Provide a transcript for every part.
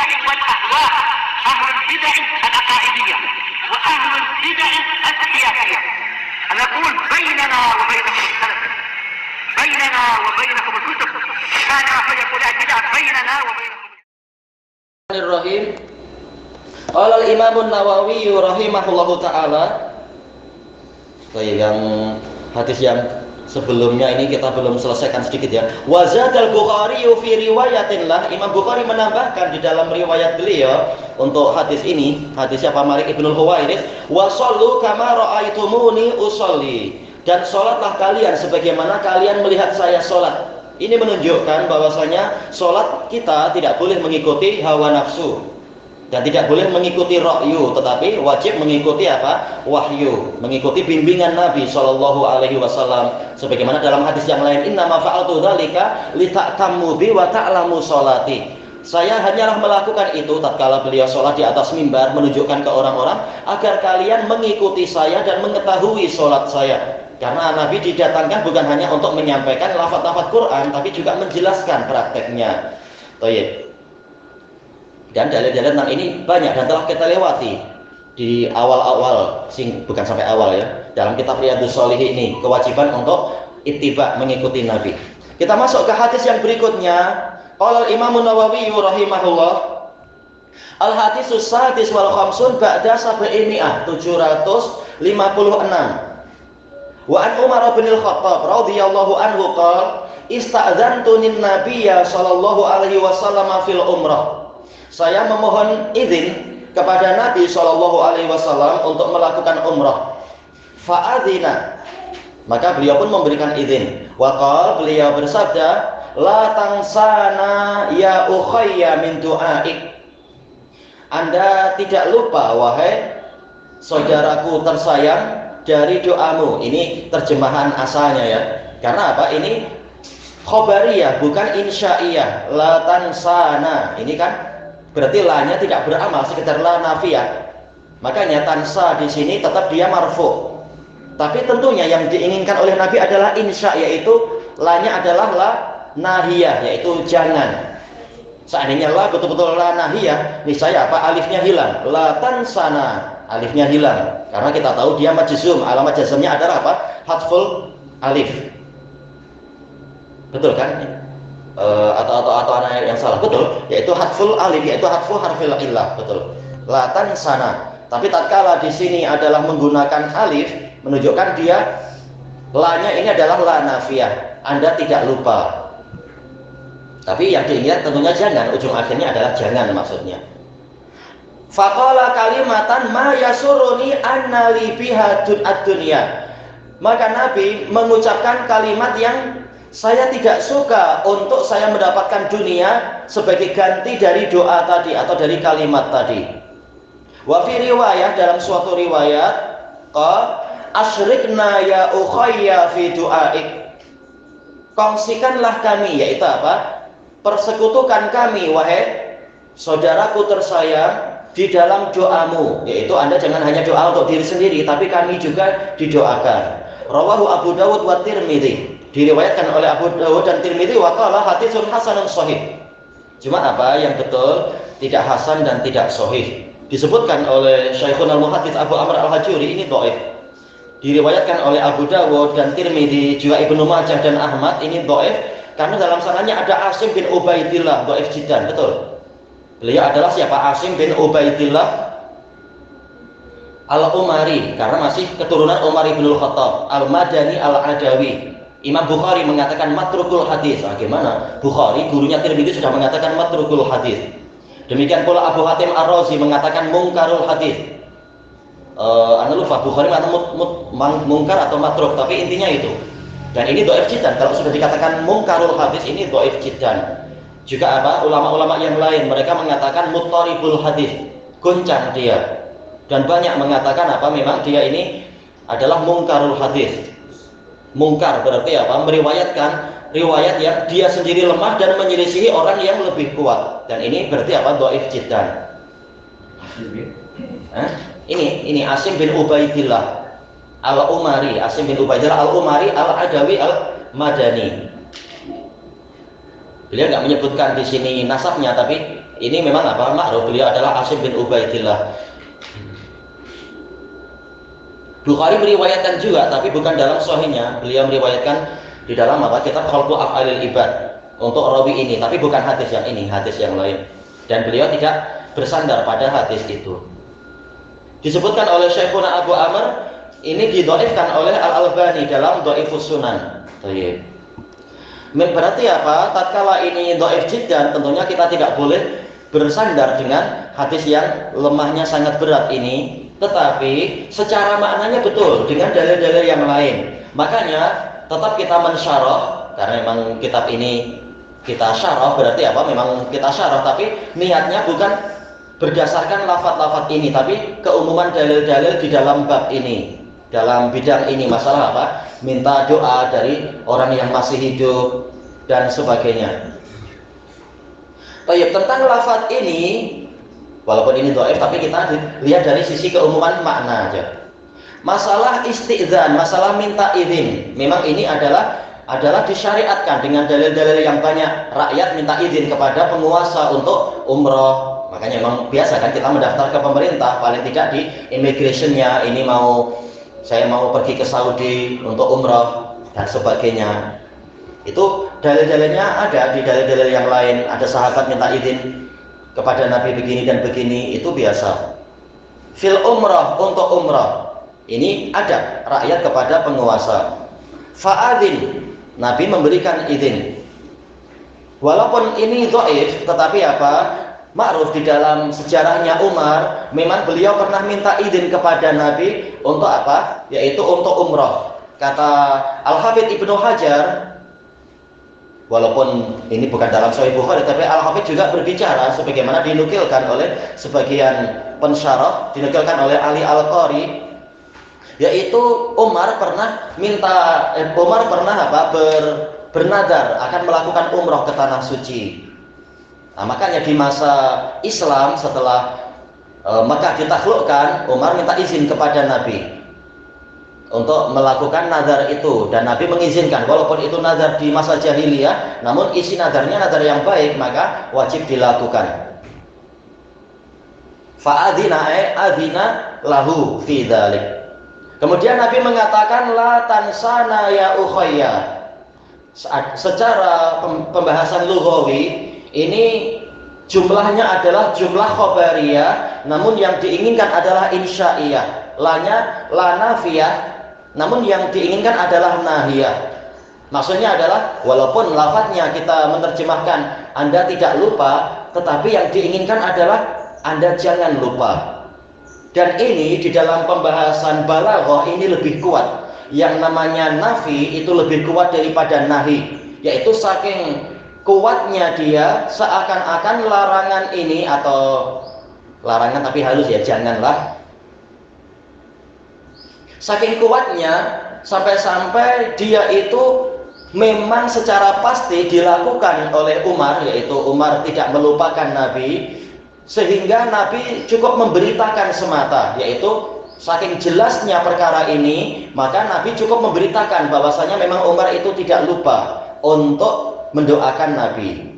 البدع والأهواء، أهل البدع العقائدية وأهل البدع السياسية. نقول بيننا وبينكم السلف، بيننا وبينكم الكتب، كان فيقول البدع بيننا وبينكم. Bismillahirrahmanirrahim. Qala al-Imam an-Nawawi rahimahullahu taala. Yang hadis yang sebelumnya ini kita belum selesaikan sedikit ya. Wa zadal Bukhari fi riwayatin lah. Imam Bukhari menambahkan di dalam riwayat beliau untuk hadis ini, hadis siapa? Malik ibnul Huwairits, wa shallu kama ra'aitumuni usolli. Dan salatlah kalian sebagaimana kalian melihat saya salat. Ini menunjukkan bahwasanya sholat kita tidak boleh mengikuti hawa nafsu dan tidak boleh mengikuti ra'yu, tetapi wajib mengikuti apa? Wahyu, mengikuti bimbingan Nabi Shallallahu Alaihi Wasallam. Sebagaimana dalam hadis yang lain, Inna ma fa'altu dzalika lita'tammu bi wa ta'lamu sholati. Saya hanyalah melakukan itu tatkala beliau sholat di atas mimbar, menunjukkan ke orang-orang agar kalian mengikuti saya dan mengetahui sholat saya. Karena Nabi didatangkan bukan hanya untuk menyampaikan lafaz-lafaz Quran, tapi juga menjelaskan prakteknya. Baik. Dan dalil-dalil tentang ini banyak dan telah kita lewati di awal-awal, bukan sampai awal ya, dalam kitab Riyadhus Shalihin ini, kewajiban untuk ittiba, mengikuti Nabi. Kita masuk ke hadis yang berikutnya. Qala al-Imam an-Nawawi rahimahullah, al-hadisus sadis wal khamsun ba'da sab'imi'ah, 756. Wa an Umar bin al-Khattab radhiyallahu anhu qala ista'dzantu lin-nabiyya sallallahu alaihi wasallam fil umrah. Saya memohon izin kepada Nabi sallallahu alaihi wasallam untuk melakukan umrah. Fa'adzina, maka beliau pun memberikan izin. Wa qala, beliau bersabda, la tansana ya ukhayya min du'aik. Anda tidak lupa wahai saudaraku tersayang dari doamu. Ini terjemahan asalnya ya. Karena apa? Ini khobariyah bukan insya'iyah. La tansana. Ini kan berarti la-nya tidak beramal, sekedar la nafiyah. Makanya tansa di sini tetap dia marfu. Tapi tentunya yang diinginkan oleh Nabi adalah insya, yaitu la-nya adalah la nahiyah, yaitu jangan. Seandainya la betul-betul la nahiyah, niscaya apa? Alifnya hilang. La tansana, alifnya hilang. Karena kita tahu dia majzum, alamat jazmnya adalah apa? Hadful alif. Betul kan? Atau anak yang salah, betul, yaitu hadful alif, yaitu hadful harfil illah, betul. La tansana. Tapi tatkala di sini adalah menggunakan alif, menunjukkan dia la-nya ini adalah la nafiyah. Anda tidak lupa. Tapi yang diingat tentunya jangan, ujung akhirnya adalah jangan maksudnya. Faqala kalimatan ma yasuruni anna li biha ad-dunya. Maka Nabi mengucapkan kalimat yang saya tidak suka untuk saya mendapatkan dunia sebagai ganti dari doa tadi atau dari kalimat tadi. Wa fi riwayah, dalam suatu riwayat, asyrikna ya ukhayya fi du'aik. Kongsikanlah kami, yaitu apa? Persekutukan kami wahai saudaraku tersayang di dalam doamu, yaitu Anda jangan hanya doa untuk diri sendiri, tapi kami juga didoakan. Rawahu Abu Dawud wa Tirmidzi, diriwayatkan oleh Abu Dawud dan Tirmidzi, wa qala haditsun hasanun shahih. Cuma apa yang betul tidak hasan dan tidak sahih. Disebutkan oleh Syekhul Muhaddits Abu Amr Al-Hajuri ini dhaif. Diriwayatkan oleh Abu Dawud dan Tirmidzi, juga Ibnu Majah dan Ahmad, ini dhaif. Karena dalam sanadnya ada Asim bin Ubaidillah, dhaif jiddan, betul. Beliau adalah siapa? Asim bin Ubaidillah Al-Umari, karena masih keturunan Umar ibn Khattab, Al-Madani Al-Adawi. Imam Bukhari mengatakan matrukul hadis. Bagaimana? Bukhari, gurunya Tirmidzi, sudah mengatakan matrukul hadis. Demikian pula Abu Hatim Ar-Razi mengatakan mungkarul hadis. Anda lupa, Bukhari mengatakan mungkar atau matruk, tapi intinya itu. Dan ini dhaif jiddan. Kalau sudah dikatakan mungkarul hadis, ini dhaif jiddan. Juga apa? Ulama-ulama yang lain mereka mengatakan muttaribul hadis, goncang dia. Dan banyak mengatakan apa? Memang dia ini adalah mungkarul hadis. Mungkar berarti apa? Meriwayatkan riwayat yang dia sendiri lemah dan menyelisihi orang yang lebih kuat. Dan ini berarti apa? Dhaif jiddan. Ini Asim bin Ubaidillah Al-Umari, Asim bin Ubaidillah Al-Umari Al-Adawi Al-Madani. Beliau nggak menyebutkan di sini nasabnya, tapi ini memang apa, ma'ruf, beliau adalah Asim bin Ubaidillah. Bukhari meriwayatkan juga, tapi bukan dalam sahihnya. Beliau meriwayatkan di dalam apa, kitab Khalqu Af'alil Ibad untuk rawi ini, tapi bukan hadis yang ini, hadis yang lain. Dan beliau tidak bersandar pada hadis itu. Disebutkan oleh Syekhuna Abu Amr, ini didhaifkan oleh Al-Albani dalam Dhaifus Sunan. Baik. Berarti apa? Tatkala ini dhaif jiddan, tentunya kita tidak boleh bersandar dengan hadis yang lemahnya sangat berat ini, tetapi secara maknanya betul dengan dalil-dalil yang lain. Makanya tetap kita mensyarah, karena memang kitab ini kita syarah, berarti apa? Memang kita syarah, tapi niatnya bukan berdasarkan lafaz-lafaz ini, tapi keumuman dalil-dalil di dalam bab ini, dalam bidang ini, masalah apa? Minta doa dari orang yang masih hidup dan sebagainya. Baik, tentang lafaz ini, walaupun ini dhaif, tapi kita lihat dari sisi keumuman makna aja. Masalah isti'dzan, masalah minta izin, memang ini adalah disyariatkan dengan dalil-dalil yang banyak. Rakyat minta izin kepada penguasa untuk umroh. Makanya memang biasa kan kita mendaftar ke pemerintah, paling tidak di immigrationnya, ini saya mau pergi ke Saudi untuk umroh dan sebagainya. Itu dalil-dalilnya ada di dalil-dalil yang lain. Ada sahabat minta izin kepada Nabi begini dan begini, itu biasa. Fil umrah, untuk umrah, ini ada rakyat kepada penguasa. Fa'adhin, Nabi memberikan izin. Walaupun ini dhaif, tetapi apa? Ma'ruf di dalam sejarahnya Umar, memang beliau pernah minta izin kepada Nabi untuk apa? Yaitu untuk umrah. Kata Al-Hafidz Ibnu Hajar, walaupun ini bukan dalam Sahih Bukhari, tapi Al-Hafidz juga berbicara sebagaimana dinukilkan oleh sebagian pensyarah, dinukilkan oleh Ali Al-Qari, yaitu Umar pernah bernadar akan melakukan umrah ke tanah suci. Nah, makanya di masa Islam setelah Mekah ditaklukkan, Umar minta izin kepada Nabi untuk melakukan nazar itu, dan Nabi mengizinkan. Walaupun itu nazar di masa jahiliyah, namun isi nazarnya nazar yang baik, maka wajib dilakukan. Adzina lahu fi dzalik. Kemudian Nabi mengatakan, la tansana ya ukhayya. Secara pembahasan lughawi, ini jumlahnya adalah jumlah khobariyah, namun yang diinginkan adalah insya'iyah. La nafiyah, namun yang diinginkan adalah nahiyah. Maksudnya adalah walaupun lafadznya kita menerjemahkan Anda tidak lupa, tetapi yang diinginkan adalah Anda jangan lupa. Dan ini di dalam pembahasan balaghah ini lebih kuat. Yang namanya nafi itu lebih kuat daripada nahi, yaitu saking kuatnya dia seakan-akan larangan ini, atau larangan tapi halus ya, janganlah. Saking kuatnya sampai-sampai dia itu memang secara pasti dilakukan oleh Umar, yaitu Umar tidak melupakan Nabi, sehingga Nabi cukup memberitakan semata, yaitu saking jelasnya perkara ini, maka Nabi cukup memberitakan bahwasanya memang Umar itu tidak lupa untuk mendoakan Nabi.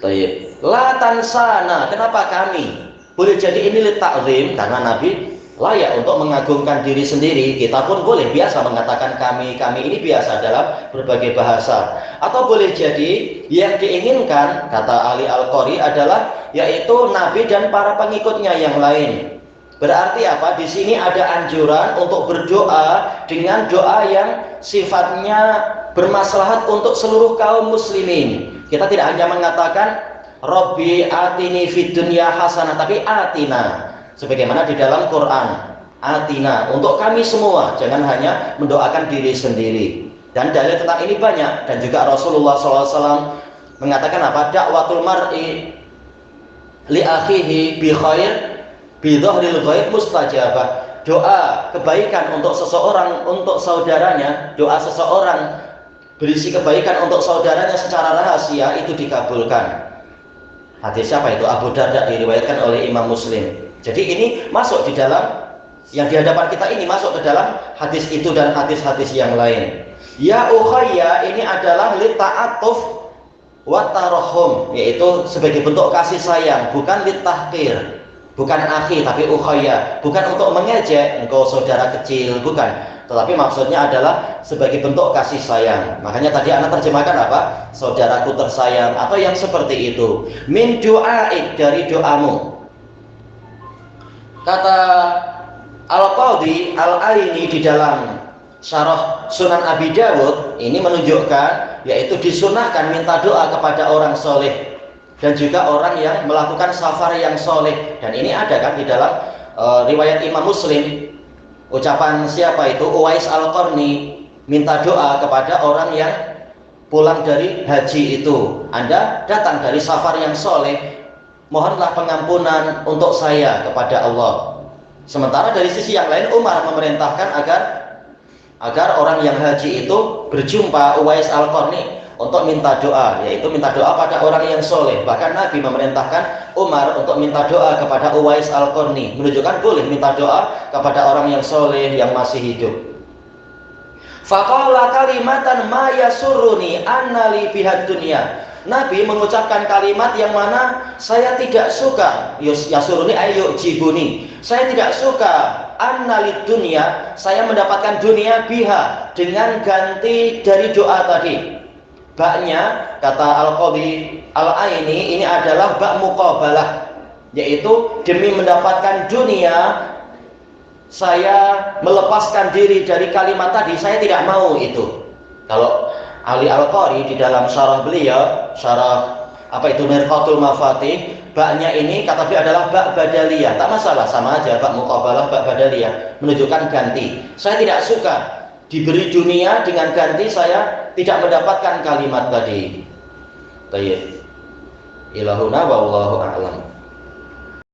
Baik. La tansana, kenapa kami? Boleh jadi ini li ta'zim, karena Nabi layak untuk mengagungkan diri sendiri. Kita pun boleh biasa mengatakan kami ini biasa dalam berbagai bahasa. Atau boleh jadi yang diinginkan, kata Ali Al-Qari, adalah yaitu Nabi dan para pengikutnya yang lain. Berarti apa? Di sini ada anjuran untuk berdoa dengan doa yang sifatnya bermaslahat untuk seluruh kaum muslimin. Kita tidak hanya mengatakan Rabbi atini fid dunya hasanah, tapi atina. Sebagaimana di dalam Quran, atina, untuk kami semua, jangan hanya mendoakan diri sendiri. Dan dalil tentang ini banyak, dan juga Rasulullah SAW mengatakan apa? Da'watul mar'i li akhihi bi khair bi dhahril ghaib mustajabah. Doa kebaikan untuk seseorang untuk saudaranya, doa seseorang berisi kebaikan untuk saudaranya secara rahasia itu dikabulkan. Hadis siapa itu? Abu Darda, diriwayatkan oleh Imam Muslim. Jadi ini masuk di dalam yang di hadapan kita ini, masuk ke dalam hadis itu dan hadis-hadis yang lain. Ya ukhayya ini adalah li ta'atuf wa tarahum, yaitu sebagai bentuk kasih sayang, bukan litahqir, bukan akhi tapi ukhaya, bukan untuk mengejek engkau saudara kecil, bukan, tetapi maksudnya adalah sebagai bentuk kasih sayang. Makanya tadi anak terjemahkan apa? Saudaraku tersayang, atau yang seperti itu. Min du'aik, dari doamu. Kata Al-Qadhi Al-Aini di dalam Syarah Sunan Abi Dawud ini menunjukkan, yaitu disunahkan minta doa kepada orang soleh dan juga orang yang melakukan safar yang soleh. Dan ini ada kan di dalam riwayat Imam Muslim, ucapan siapa itu? Uwais Al-Qarni, minta doa kepada orang yang pulang dari haji itu. Anda datang dari safar yang soleh, mohonlah pengampunan untuk saya kepada Allah. Sementara dari sisi yang lain, Umar memerintahkan agar orang yang haji itu berjumpa Uwais Al-Qarni untuk minta doa, yaitu minta doa pada orang yang soleh. Bahkan Nabi memerintahkan Umar untuk minta doa kepada Uwais Al-Qarni, menunjukkan boleh minta doa kepada orang yang soleh yang masih hidup. Faqala kalimatan ma yasurruni anna li bihad dunya. Nabi mengucapkan kalimat yang mana saya tidak suka. Yasuruni ayu jibuni. Saya tidak suka annalid dunia, saya mendapatkan dunia biha, dengan ganti dari doa tadi. Baknya, kata Al-Qadhi Al-Aini, ini adalah bak muqabalah, yaitu demi mendapatkan dunia saya melepaskan diri dari kalimat tadi, saya tidak mau itu. Kalau Ali Al-Qari di dalam syarah beliau, syarah apa itu Mirqatul Mafatih, baknya ini kata beliau adalah bak badaliyah. Tak masalah, sama aja bak muqabalah, bak badaliyah, menunjukkan ganti. Saya tidak suka diberi dunia dengan ganti saya tidak mendapatkan kalimat tadi. Baik. Ilahuna wallahu a'lam.